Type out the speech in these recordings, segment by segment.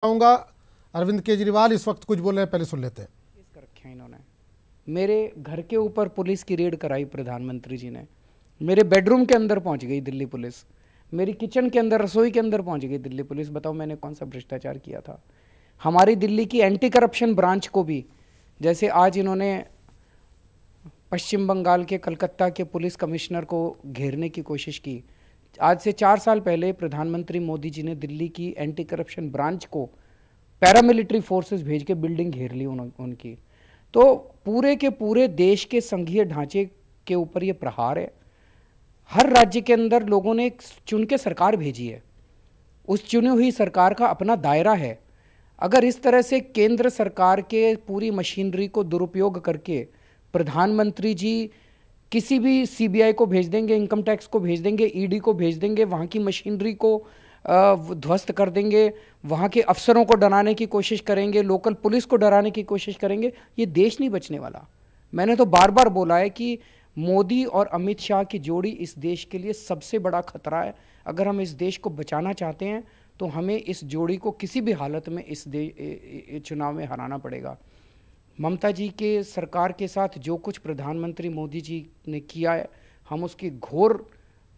आऊंगा। अरविंद केजरीवाल इस वक्त कुछ बोल रहे हैं, पहले सुन लेते हैं। कर रखे हैं इन्होंने। मेरे घर के ऊपर पुलिस की रेड कराई प्रधानमंत्री जी ने। मेरे बेडरूम के अंदर पहुंच गई दिल्ली पुलिस। मेरी किचन के अंदर, रसोई के अंदर पहुंच गई दिल्ली पुलिस। बताओ मैंने कौन सा भ्रष्टाचार किया था। हमारी दिल्ली की एंटी करप्शन ब्रांच को भी, जैसे आज इन्होंने पश्चिम बंगाल के कलकत्ता के पुलिस कमिश्नर को घेरने की कोशिश की। आज से 4 साल पहले प्रधानमंत्री मोदी जी ने दिल्ली की एंटी करप्शन ब्रांच को पैरामिलिट्री फोर्सेस भेज के बिल्डिंग घेर ली उनकी। तो पूरे के पूरे देश के संघीय ढांचे के ऊपर ये प्रहार है। हर राज्य के अंदर लोगों ने चुन के सरकार भेजी है, उस चुनी हुई सरकार का अपना दायरा है। अगर इस तरह से केंद्र सरकार के पूरी मशीनरी को दुरुपयोग करके प्रधानमंत्री जी किसी भी सीबीआई को भेज देंगे, इनकम टैक्स को भेज देंगे, ईडी को भेज देंगे, वहाँ की मशीनरी को ध्वस्त कर देंगे, वहाँ के अफसरों को डराने की कोशिश करेंगे, लोकल पुलिस को डराने की कोशिश करेंगे, ये देश नहीं बचने वाला। मैंने तो बार बार बोला है कि मोदी और अमित शाह की जोड़ी इस देश के लिए सबसे बड़ा खतरा है। अगर हम इस देश को बचाना चाहते हैं तो हमें इस जोड़ी को किसी भी हालत में इस चुनाव में हराना पड़ेगा। ममता जी के सरकार के साथ जो कुछ प्रधानमंत्री मोदी जी ने किया है, हम उसकी घोर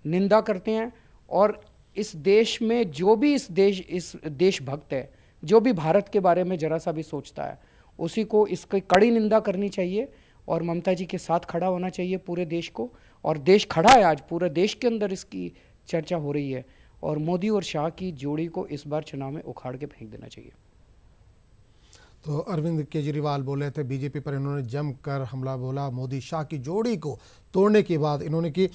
निंदा करते हैं। और इस देश में जो भी इस देशभक्त है, जो भी भारत के बारे में जरा सा भी सोचता है, उसी को इसकी कड़ी निंदा करनी चाहिए और ममता जी के साथ खड़ा होना चाहिए पूरे देश को। और देश खड़ा है, आज पूरे देश के अंदर इसकी चर्चा हो रही है। और मोदी और शाह की जोड़ी को इस बार चुनाव में उखाड़ के फेंक देना चाहिए। तो अरविंद केजरीवाल बोले थे, बीजेपी पर इन्होंने जमकर हमला बोला। मोदी शाह की जोड़ी को तोड़ने की बात इन्होंने की।